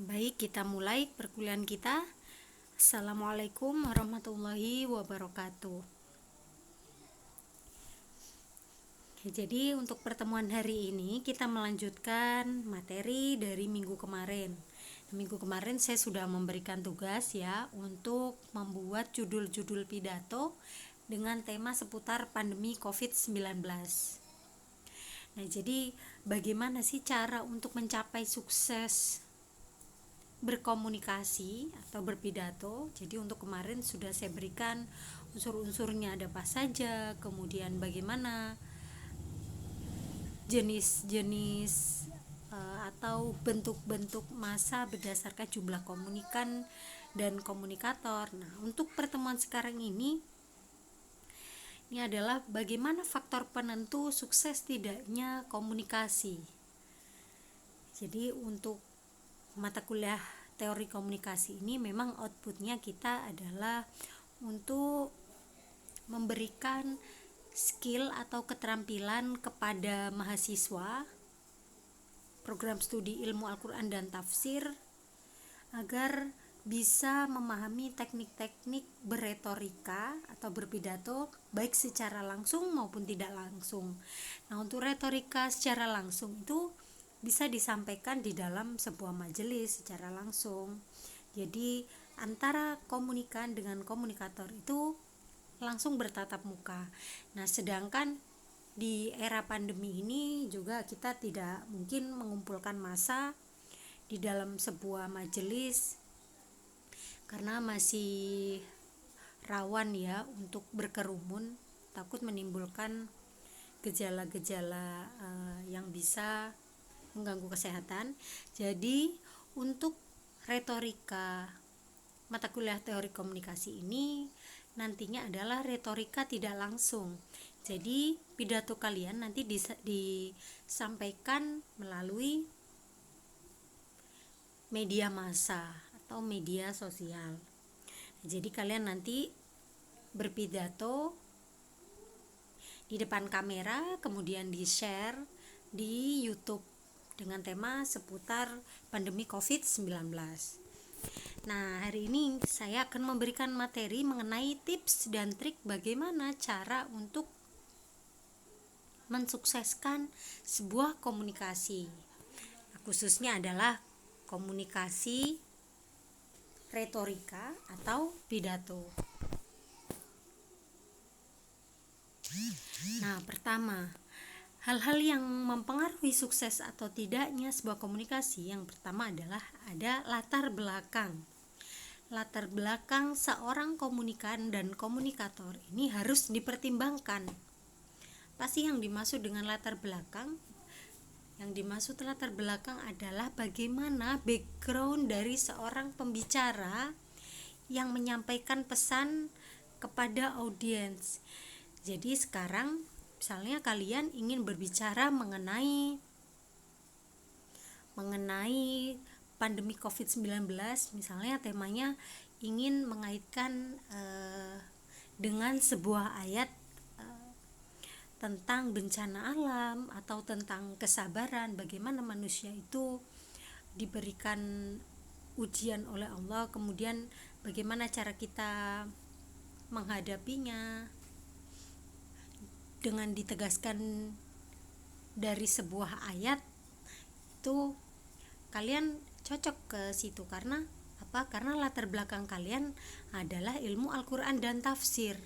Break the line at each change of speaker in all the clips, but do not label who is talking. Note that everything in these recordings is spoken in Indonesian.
Baik, kita mulai perkuliahan kita. Assalamualaikum warahmatullahi wabarakatuh. Jadi untuk pertemuan hari ini kita melanjutkan materi dari minggu kemarin. Minggu kemarin saya sudah memberikan tugas ya untuk membuat judul-judul pidato dengan tema seputar pandemi COVID-19. Nah, jadi bagaimana sih cara untuk mencapai sukses berkomunikasi atau berpidato? Jadi untuk kemarin sudah saya berikan unsur-unsurnya ada apa saja, kemudian bagaimana jenis-jenis atau bentuk-bentuk massa berdasarkan jumlah komunikan dan komunikator. Nah, untuk pertemuan sekarang ini adalah bagaimana faktor penentu sukses tidaknya komunikasi. Jadi untuk mata kuliah teori komunikasi ini memang outputnya kita adalah untuk memberikan skill atau keterampilan kepada mahasiswa program studi ilmu Al-Quran dan tafsir agar bisa memahami teknik-teknik berretorika atau berpidato baik secara langsung maupun tidak langsung. Nah, untuk retorika secara langsung itu bisa disampaikan di dalam sebuah majelis secara langsung. Jadi antara komunikan dengan komunikator itu langsung bertatap muka. Nah, sedangkan di era pandemi ini juga kita tidak mungkin mengumpulkan massa di dalam sebuah majelis karena masih rawan ya untuk berkerumun, takut menimbulkan gejala-gejala yang bisa mengganggu kesehatan. Jadi untuk retorika mata kuliah teori komunikasi ini nantinya adalah retorika tidak langsung. Jadi pidato kalian nanti disampaikan melalui media massa atau media sosial. Jadi kalian nanti berpidato di depan kamera, kemudian di-share di YouTube dengan tema seputar pandemi COVID-19. Nah, hari ini saya akan memberikan materi mengenai tips dan trik bagaimana cara untuk mensukseskan sebuah komunikasi. Khususnya adalah komunikasi retorika atau pidato. Nah, pertama, hal-hal yang mempengaruhi sukses atau tidaknya sebuah komunikasi, yang pertama adalah ada latar belakang. Latar belakang seorang komunikan dan komunikator ini harus dipertimbangkan. Pasti yang dimaksud dengan latar belakang? Yang dimaksud latar belakang adalah bagaimana background dari seorang pembicara yang menyampaikan pesan kepada audiens. Jadi sekarang misalnya kalian ingin berbicara mengenai pandemi COVID-19, misalnya temanya ingin mengaitkan dengan sebuah ayat tentang bencana alam atau tentang kesabaran, bagaimana manusia itu diberikan ujian oleh Allah, kemudian bagaimana cara kita menghadapinya dengan ditegaskan dari sebuah ayat itu, kalian cocok ke situ. Karena apa? Karena latar belakang kalian adalah ilmu Al-Quran dan tafsir.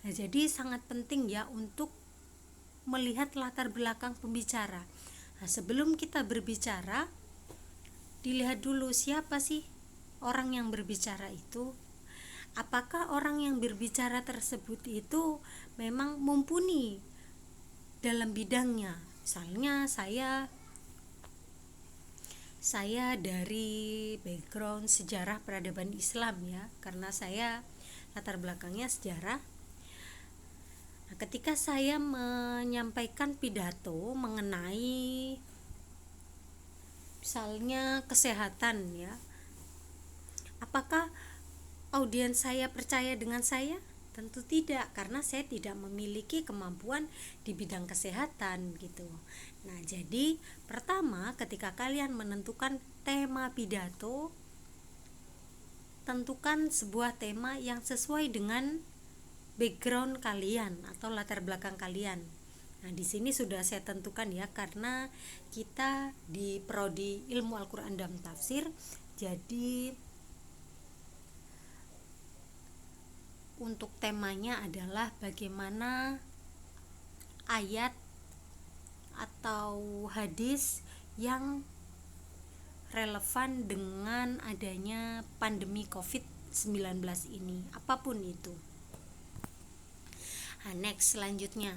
Nah, jadi sangat penting ya untuk melihat latar belakang pembicara. Nah, sebelum kita berbicara, dilihat dulu siapa sih orang yang berbicara itu. Apakah orang yang berbicara tersebut itu memang mumpuni dalam bidangnya? Misalnya saya dari background sejarah peradaban Islam ya, karena saya latar belakangnya sejarah. Nah, ketika saya menyampaikan pidato mengenai misalnya kesehatan ya, apakah audiens saya percaya dengan saya? Tentu tidak, karena saya tidak memiliki kemampuan di bidang kesehatan gitu. Nah, jadi pertama ketika kalian menentukan tema pidato, tentukan sebuah tema yang sesuai dengan background kalian atau latar belakang kalian. Nah, di sini sudah saya tentukan ya, karena kita di prodi Ilmu Al-Qur'an dan Tafsir, jadi untuk temanya adalah bagaimana ayat atau hadis yang relevan dengan adanya pandemi COVID-19 ini, apapun itu. Nah, next selanjutnya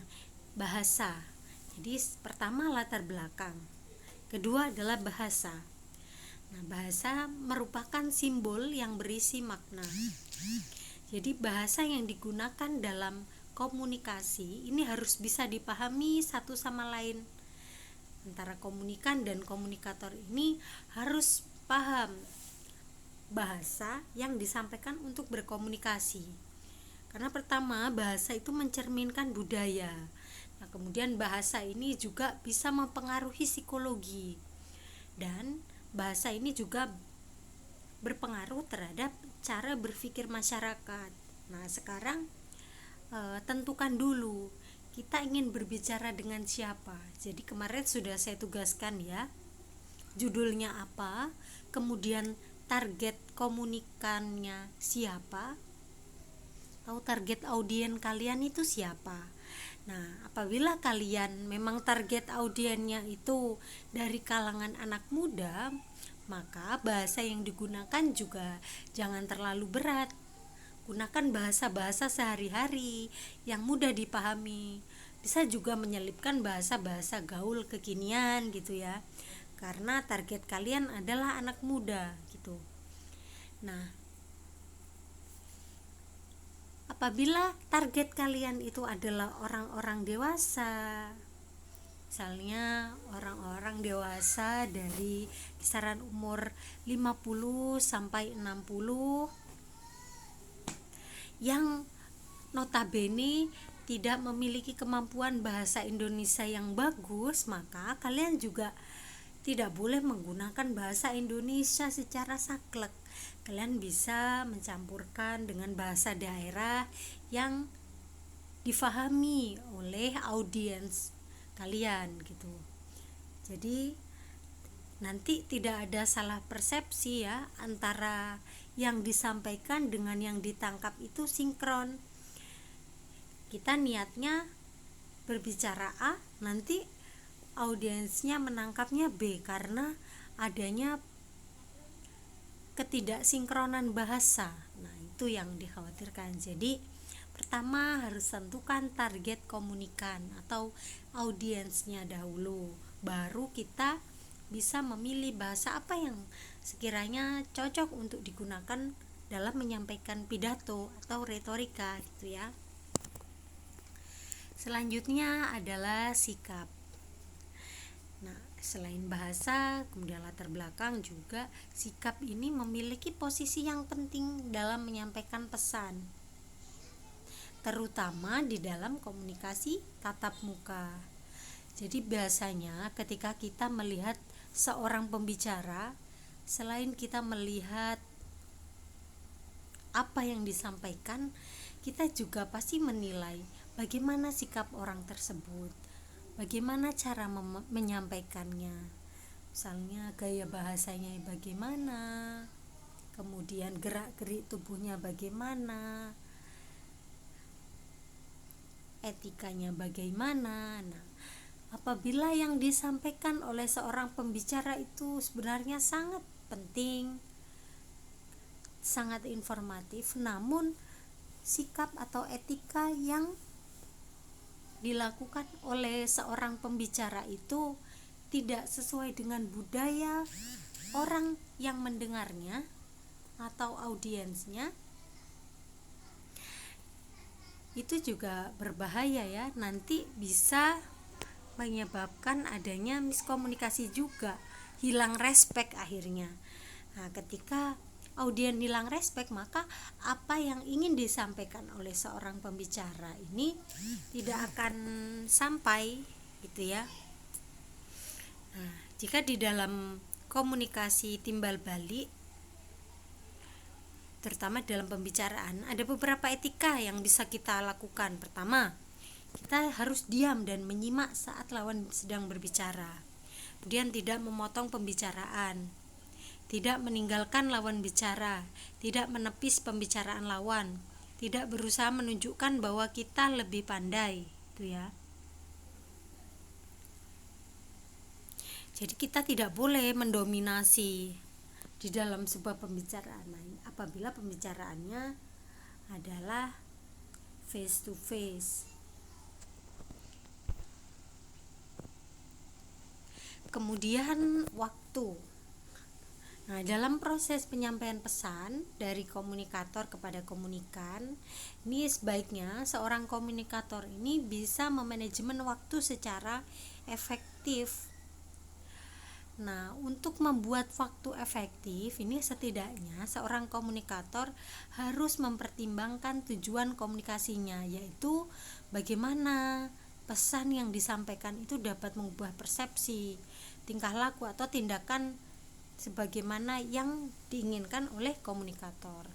bahasa. Jadi pertama latar belakang, kedua adalah bahasa. Nah, bahasa merupakan simbol yang berisi makna. Jadi bahasa yang digunakan dalam komunikasi ini harus bisa dipahami satu sama lain. Antara komunikan dan komunikator ini harus paham bahasa yang disampaikan untuk berkomunikasi. Karena pertama, bahasa itu mencerminkan budaya. Nah, kemudian bahasa ini juga bisa mempengaruhi psikologi. Dan bahasa ini juga berpengaruh terhadap cara berpikir masyarakat. Nah, sekarang tentukan dulu kita ingin berbicara dengan siapa. Jadi kemarin sudah saya tugaskan ya, judulnya apa, kemudian target komunikannya siapa, atau target audien kalian itu siapa. Nah, apabila kalian memang target audiennya itu dari kalangan anak muda, maka bahasa yang digunakan juga jangan terlalu berat. Gunakan bahasa-bahasa sehari-hari yang mudah dipahami. Bisa juga menyelipkan bahasa-bahasa gaul kekinian gitu ya, karena target kalian adalah anak muda gitu. Nah, apabila target kalian itu adalah orang-orang dewasa, misalnya orang-orang dewasa dari kisaran umur 50 sampai 60 yang notabene tidak memiliki kemampuan bahasa Indonesia yang bagus, maka kalian juga tidak boleh menggunakan bahasa Indonesia secara saklek. Kalian bisa mencampurkan dengan bahasa daerah yang difahami oleh audiens kalian gitu. Jadi nanti tidak ada salah persepsi ya, antara yang disampaikan dengan yang ditangkap itu sinkron. Kita niatnya berbicara A, nanti audiensnya menangkapnya B karena adanya ketidaksinkronan bahasa. Nah, itu yang dikhawatirkan. Jadi pertama harus tentukan target komunikan atau audiensnya dahulu, baru kita bisa memilih bahasa apa yang sekiranya cocok untuk digunakan dalam menyampaikan pidato atau retorika gitu ya. Selanjutnya adalah sikap. Nah, selain bahasa, kemudian latar belakang, juga sikap ini memiliki posisi yang penting dalam menyampaikan pesan, terutama di dalam komunikasi tatap muka. Jadi biasanya ketika kita melihat seorang pembicara, selain kita melihat apa yang disampaikan, kita juga pasti menilai bagaimana sikap orang tersebut, bagaimana cara menyampaikannya, misalnya gaya bahasanya bagaimana, kemudian gerak-gerik tubuhnya bagaimana, etikanya bagaimana. Nah, apabila yang disampaikan oleh seorang pembicara itu sebenarnya sangat penting, sangat informatif, namun sikap atau etika yang dilakukan oleh seorang pembicara itu tidak sesuai dengan budaya orang yang mendengarnya atau audiensnya, itu juga berbahaya ya, nanti bisa menyebabkan adanya miskomunikasi juga, hilang respect akhirnya. Nah, ketika audien hilang respect, maka apa yang ingin disampaikan oleh seorang pembicara ini tidak akan sampai, gitu ya. Nah, jika di dalam komunikasi timbal balik, terutama dalam pembicaraan, ada beberapa etika yang bisa kita lakukan. Pertama, kita harus diam dan menyimak saat lawan sedang berbicara. Kemudian tidak memotong pembicaraan, tidak meninggalkan lawan bicara, tidak menepis pembicaraan lawan, tidak berusaha menunjukkan bahwa kita lebih pandai, itu ya. Jadi kita tidak boleh mendominasi di dalam sebuah pembicaraan apabila pembicaraannya adalah face to face. Kemudian waktu. Nah, dalam proses penyampaian pesan dari komunikator kepada komunikan, ini sebaiknya seorang komunikator ini bisa memanajemen waktu secara efektif. Nah, untuk membuat waktu efektif ini setidaknya seorang komunikator harus mempertimbangkan tujuan komunikasinya, yaitu bagaimana pesan yang disampaikan itu dapat mengubah persepsi, tingkah laku atau tindakan sebagaimana yang diinginkan oleh komunikator.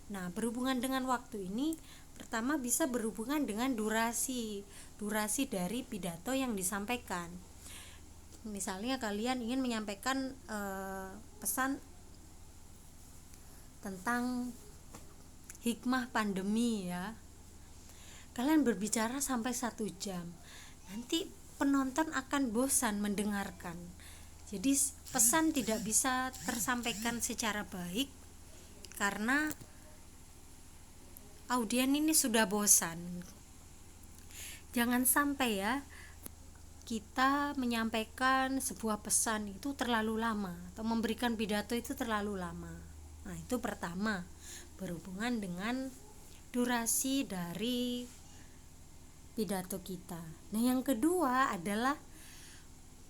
Nah, berhubungan dengan waktu ini, pertama bisa berhubungan dengan durasi dari pidato yang disampaikan. Misalnya kalian ingin menyampaikan pesan tentang hikmah pandemi ya, kalian berbicara sampai 1 jam, nanti penonton akan bosan mendengarkan. Jadi pesan tidak bisa tersampaikan secara baik karena audien ini sudah bosan. Jangan sampai ya kita menyampaikan sebuah pesan itu terlalu lama atau memberikan pidato itu terlalu lama. Nah, itu pertama, berhubungan dengan durasi dari pidato kita. Nah, yang kedua adalah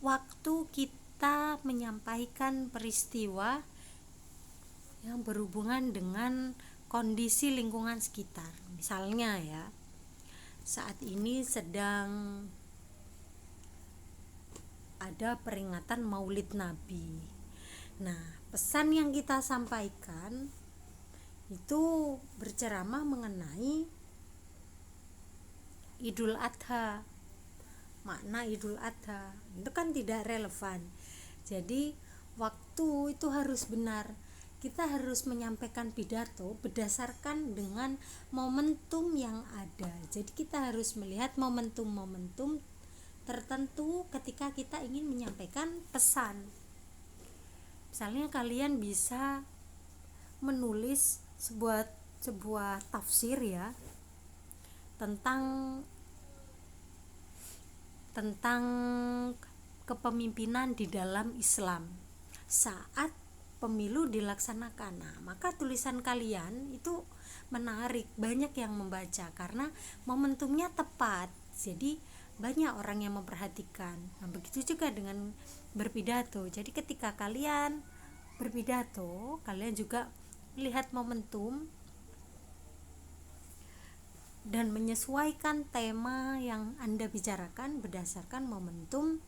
waktu kita menyampaikan peristiwa yang berhubungan dengan kondisi lingkungan sekitar. Misalnya ya, saat ini sedang ada peringatan Maulid Nabi. Nah, pesan yang kita sampaikan itu berceramah mengenai Idul Adha. Makna Idul Adha itu kan tidak relevan. Jadi waktu itu harus benar. Kita harus menyampaikan pidato berdasarkan dengan momentum yang ada. Jadi kita harus melihat momentum-momentum tertentu ketika kita ingin menyampaikan pesan. Misalnya kalian bisa menulis sebuah tafsir ya tentang kepemimpinan di dalam Islam saat pemilu dilaksanakan. Nah, maka tulisan kalian itu menarik, banyak yang membaca karena momentumnya tepat. Jadi banyak orang yang memperhatikan. Nah, begitu juga dengan berpidato. Jadi ketika kalian berpidato, kalian juga lihat momentum dan menyesuaikan tema yang Anda bicarakan berdasarkan momentum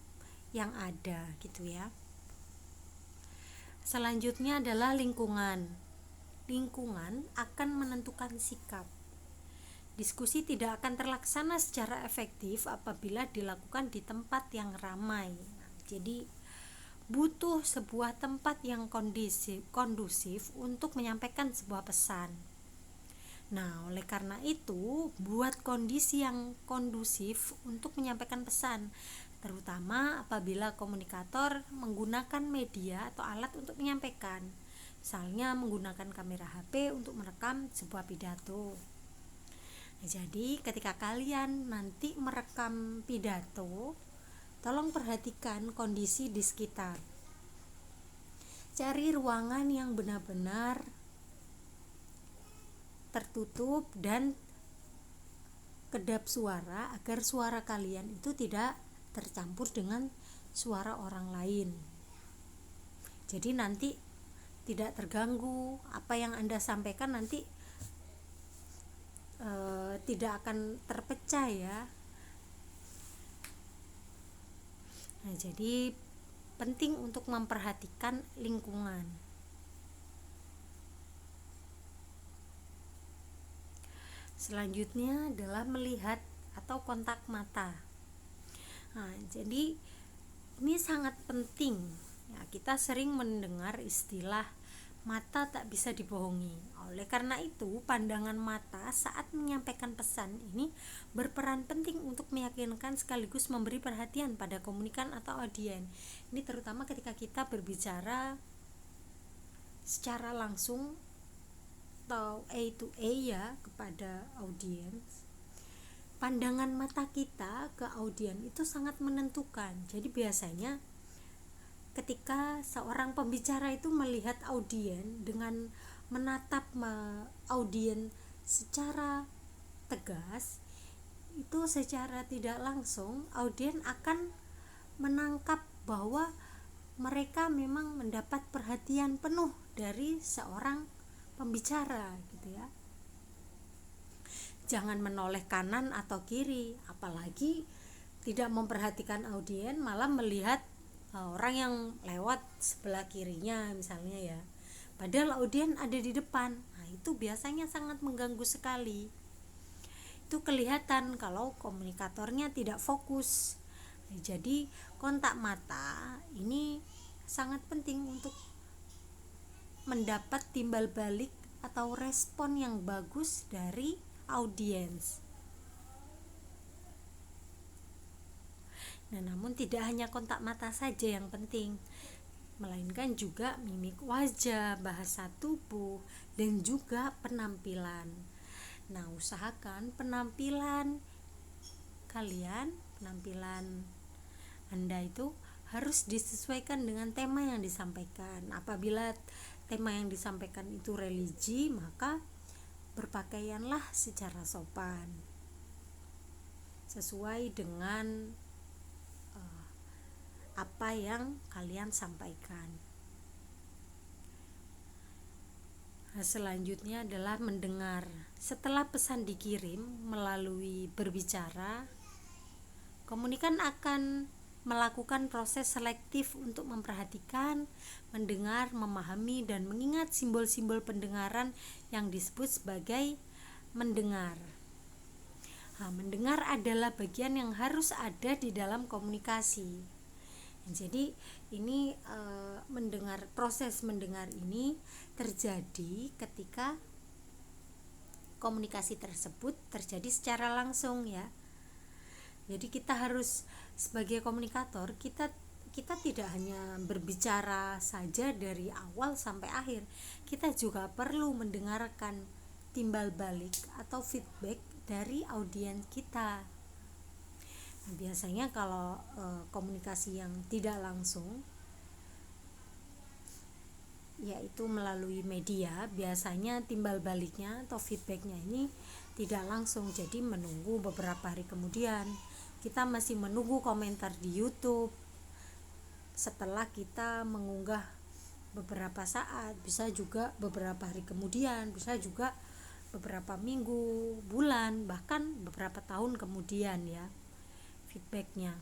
yang ada, gitu ya. Selanjutnya adalah lingkungan. Lingkungan akan menentukan sikap. Diskusi tidak akan terlaksana secara efektif apabila dilakukan di tempat yang ramai. Jadi butuh sebuah tempat yang kondusif untuk menyampaikan sebuah pesan. Nah, oleh karena itu, buat kondisi yang kondusif untuk menyampaikan pesan, terutama apabila komunikator menggunakan media atau alat untuk menyampaikan. Misalnya menggunakan kamera HP untuk merekam sebuah pidato. Jadi ketika kalian nanti merekam pidato, tolong perhatikan kondisi di sekitar. Cari ruangan yang benar-benar tertutup dan kedap suara agar suara kalian itu tidak tercampur dengan suara orang lain. Jadi nanti tidak terganggu, apa yang Anda sampaikan nanti tidak akan terpecah ya. Nah, jadi penting untuk memperhatikan lingkungan. Selanjutnya adalah melihat atau kontak mata. Nah, jadi ini sangat penting. Ya, kita sering mendengar istilah mata tak bisa dibohongi. Oleh karena itu, pandangan mata saat menyampaikan pesan ini berperan penting untuk meyakinkan sekaligus memberi perhatian pada komunikan atau audien. Ini terutama ketika kita berbicara secara langsung atau A to A ya kepada audiens. Pandangan mata kita ke audien itu sangat menentukan. Jadi biasanya ketika seorang pembicara itu melihat audien dengan menatap audien secara tegas, itu secara tidak langsung audien akan menangkap bahwa mereka memang mendapat perhatian penuh dari seorang pembicara gitu ya. Jangan menoleh kanan atau kiri, apalagi tidak memperhatikan audien, malah melihat orang yang lewat sebelah kirinya misalnya ya, padahal audien ada di depan. Nah, itu biasanya sangat mengganggu sekali. Itu kelihatan kalau komunikatornya tidak fokus. Jadi kontak mata ini sangat penting untuk mendapat timbal balik atau respon yang bagus dari audiens. Nah, namun tidak hanya kontak mata saja yang penting, melainkan juga mimik wajah, bahasa tubuh, dan juga penampilan. Nah, usahakan penampilan Anda itu harus disesuaikan dengan tema yang disampaikan. Apabila tema yang disampaikan itu religi, maka berpakaianlah secara sopan sesuai dengan apa yang kalian sampaikan. Nah, selanjutnya adalah mendengar. Setelah pesan dikirim melalui berbicara, komunikan akan melakukan proses selektif untuk memperhatikan, mendengar, memahami, dan mengingat simbol-simbol pendengaran yang disebut sebagai mendengar. Nah, mendengar adalah bagian yang harus ada di dalam komunikasi. Jadi ini proses mendengar ini terjadi ketika komunikasi tersebut terjadi secara langsung ya. Jadi kita harus sebagai komunikator, kita tidak hanya berbicara saja dari awal sampai akhir, kita juga perlu mendengarkan timbal balik atau feedback dari audiens kita. Nah, biasanya kalau komunikasi yang tidak langsung, yaitu melalui media, biasanya timbal baliknya atau feedbacknya ini tidak langsung. Jadi menunggu beberapa hari kemudian, kita masih menunggu komentar di YouTube. Setelah kita mengunggah beberapa saat, bisa juga beberapa hari kemudian, bisa juga beberapa minggu, bulan, bahkan beberapa tahun kemudian ya feedbacknya.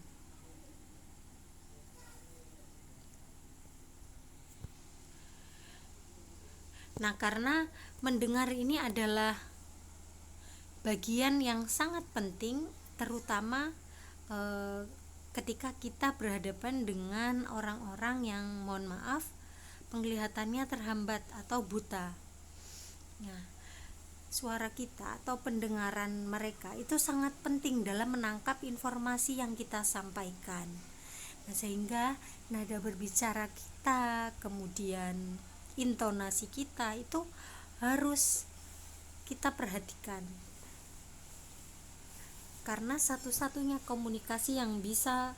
Nah, karena mendengar ini adalah bagian yang sangat penting, terutama ketika kita berhadapan dengan orang-orang yang mohon maaf penglihatannya terhambat atau buta. Nah, suara kita atau pendengaran mereka itu sangat penting dalam menangkap informasi yang kita sampaikan. Nah, sehingga nada berbicara kita, kemudian intonasi kita itu harus kita perhatikan. Karena satu-satunya komunikasi yang bisa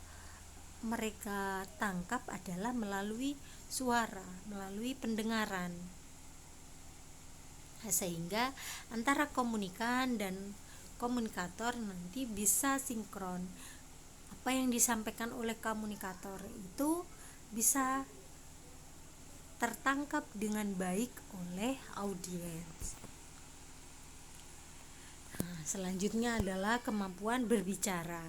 mereka tangkap adalah melalui suara, melalui pendengaran. Sehingga antara komunikan dan komunikator nanti bisa sinkron. Apa yang disampaikan oleh komunikator itu bisa tertangkap dengan baik oleh audiens. Selanjutnya adalah kemampuan berbicara.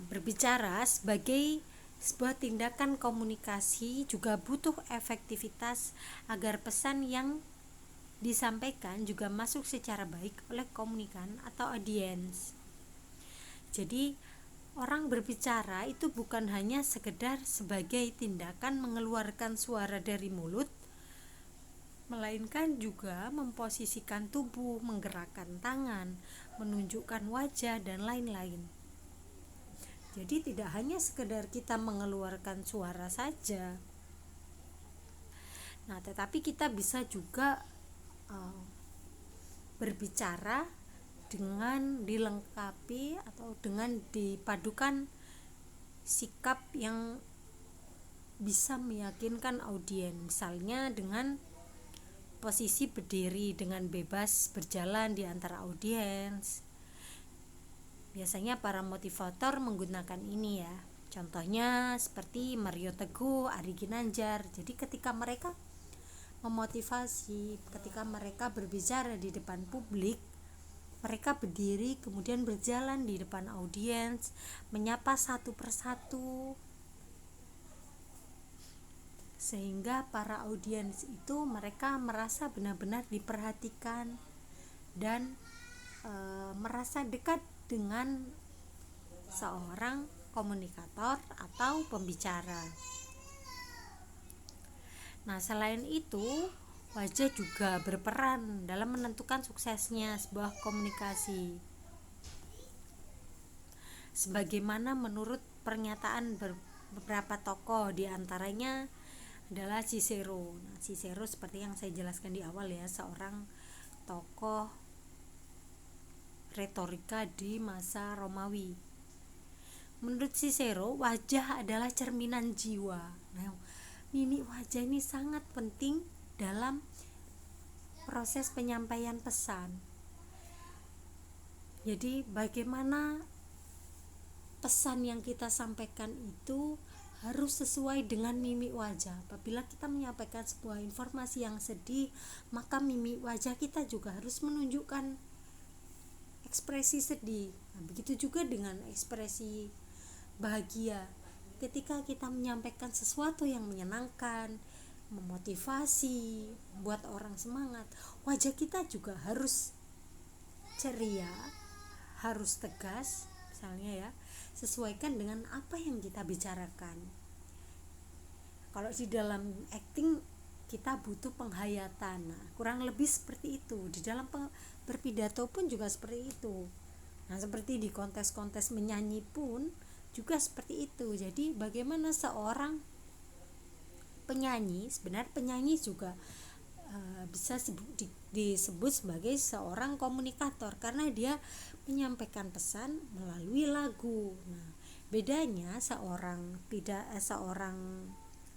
Berbicara sebagai sebuah tindakan komunikasi juga butuh efektivitas agar pesan yang disampaikan juga masuk secara baik oleh komunikan atau audiens. Jadi orang berbicara itu bukan hanya sekedar sebagai tindakan mengeluarkan suara dari mulut, melainkan juga memposisikan tubuh, menggerakkan tangan, menunjukkan wajah, dan lain-lain. Jadi tidak hanya sekedar kita mengeluarkan suara saja. Nah, tetapi kita bisa juga berbicara dengan dilengkapi atau dengan dipadukan sikap yang bisa meyakinkan audiens, misalnya dengan posisi berdiri dengan bebas berjalan di antara audiens. Biasanya para motivator menggunakan ini ya. Contohnya seperti Mario Teguh, Ari Ginanjar. Jadi ketika mereka memotivasi, ketika mereka berbicara di depan publik, mereka berdiri kemudian berjalan di depan audiens, menyapa satu persatu, sehingga para audiens itu mereka merasa benar-benar diperhatikan dan merasa dekat dengan seorang komunikator atau pembicara. Nah, selain itu, wajah juga berperan dalam menentukan suksesnya sebuah komunikasi. Sebagaimana menurut pernyataan beberapa tokoh, diantaranya adalah Cicero. Nah, Cicero seperti yang saya jelaskan di awal ya, seorang tokoh retorika di masa Romawi. Menurut Cicero, wajah adalah cerminan jiwa. Nah, mimik wajah ini sangat penting dalam proses penyampaian pesan. Jadi bagaimana pesan yang kita sampaikan itu harus sesuai dengan mimik wajah. Apabila kita menyampaikan sebuah informasi yang sedih, maka mimik wajah kita juga harus menunjukkan ekspresi sedih. Nah, begitu juga dengan ekspresi bahagia. Ketika kita menyampaikan sesuatu yang menyenangkan, memotivasi, membuat orang semangat, wajah kita juga harus ceria, harus tegas, misalnya ya, sesuaikan dengan apa yang kita bicarakan. Kalau di dalam acting kita butuh penghayatan. Nah, kurang lebih seperti itu. Di dalam berpidato pun juga seperti itu. Nah, seperti di kontes-kontes menyanyi pun juga seperti itu. Jadi bagaimana seorang penyanyi, sebenarnya penyanyi juga bisa disebut sebagai seorang komunikator karena dia menyampaikan pesan melalui lagu. Nah, bedanya seorang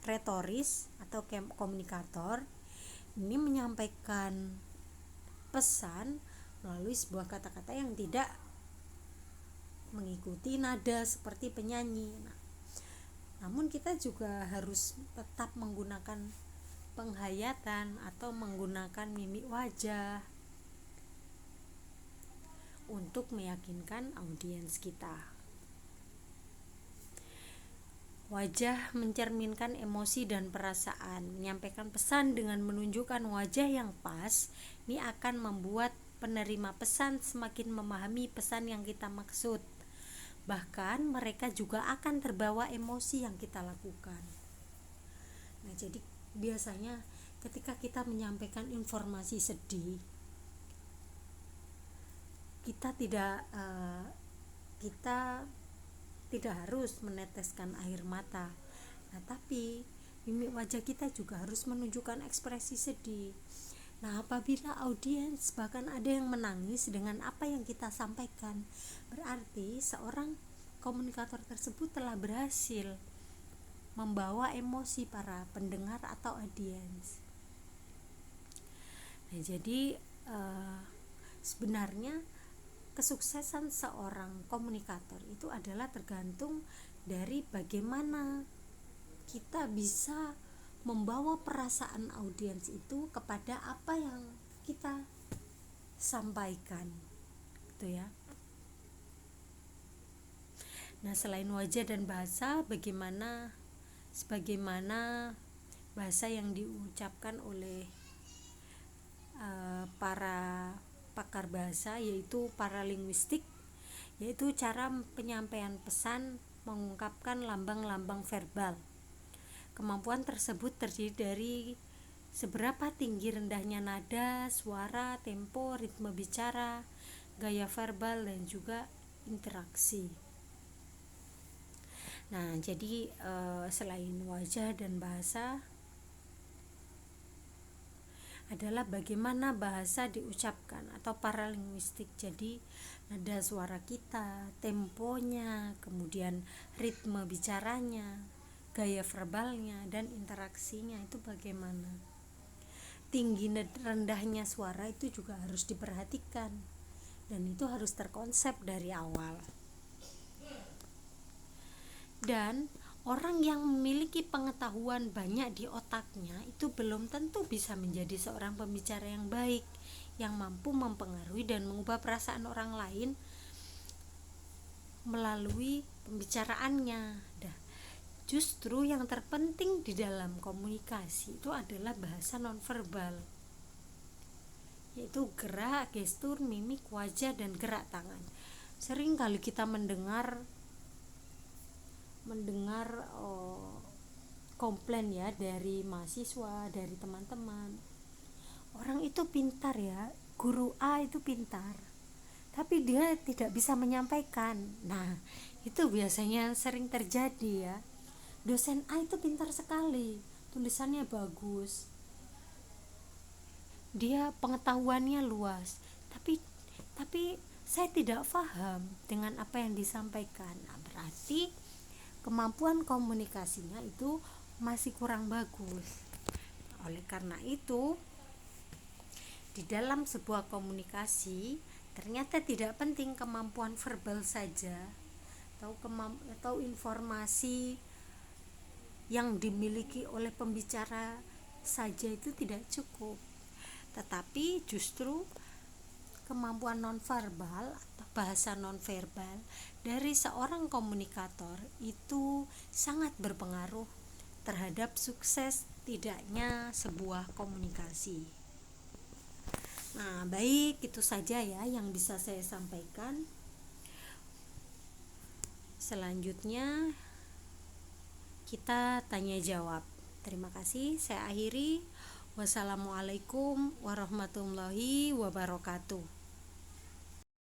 retoris atau komunikator ini menyampaikan pesan melalui sebuah kata-kata yang tidak mengikuti nada seperti penyanyi. Namun kita juga harus tetap menggunakan penghayatan atau menggunakan mimik wajah untuk meyakinkan audiens kita. Wajah mencerminkan emosi dan perasaan. Menyampaikan pesan dengan menunjukkan wajah yang pas, ini akan membuat penerima pesan semakin memahami pesan yang kita maksud. Bahkan mereka juga akan terbawa emosi yang kita lakukan. Nah, jadi biasanya ketika kita menyampaikan informasi sedih, kita tidak harus meneteskan air mata. Nah, tapi mimik wajah kita juga harus menunjukkan ekspresi sedih. Nah, apabila audiens bahkan ada yang menangis dengan apa yang kita sampaikan, berarti seorang komunikator tersebut telah berhasil membawa emosi para pendengar atau audiens. Nah, jadi sebenarnya kesuksesan seorang komunikator itu adalah tergantung dari bagaimana kita bisa membawa perasaan audiens itu kepada apa yang kita sampaikan, gitu ya. Nah, selain wajah dan bahasa, sebagaimana bahasa yang diucapkan oleh para pakar bahasa, yaitu paralinguistik, yaitu cara penyampaian pesan mengungkapkan lambang-lambang verbal. Kemampuan tersebut terdiri dari seberapa tinggi rendahnya nada, suara, tempo, ritme bicara, gaya verbal, dan juga interaksi. Nah, jadi selain wajah dan bahasa adalah bagaimana bahasa diucapkan atau paralinguistik. Jadi nada suara kita, temponya, kemudian ritme bicaranya, gaya verbalnya, dan interaksinya itu bagaimana. Tinggi rendahnya suara itu juga harus diperhatikan, dan itu harus terkonsep dari awal. Dan orang yang memiliki pengetahuan banyak di otaknya itu belum tentu bisa menjadi seorang pembicara yang baik, yang mampu mempengaruhi dan mengubah perasaan orang lain melalui pembicaraannya. Justru yang terpenting di dalam komunikasi itu adalah bahasa nonverbal, yaitu gerak, gestur, mimik wajah, dan gerak tangan. Sering kali kita mendengar komplain ya dari mahasiswa, dari teman-teman. Orang itu pintar ya, guru A itu pintar, tapi dia tidak bisa menyampaikan. Nah, itu biasanya sering terjadi ya. Dosen A itu pintar sekali, tulisannya bagus, dia pengetahuannya luas, tapi saya tidak paham dengan apa yang disampaikan. Nah, berarti kemampuan komunikasinya itu masih kurang bagus. Oleh karena itu, di dalam sebuah komunikasi ternyata tidak penting kemampuan verbal saja atau informasi yang dimiliki oleh pembicara saja, itu tidak cukup. Tetapi justru kemampuan nonverbal atau bahasa nonverbal dari seorang komunikator itu sangat berpengaruh terhadap sukses tidaknya sebuah komunikasi. Nah, baik, itu saja ya yang bisa saya sampaikan. Selanjutnya kita tanya jawab. Terima kasih, saya akhiri. Wassalamualaikum warahmatullahi wabarakatuh.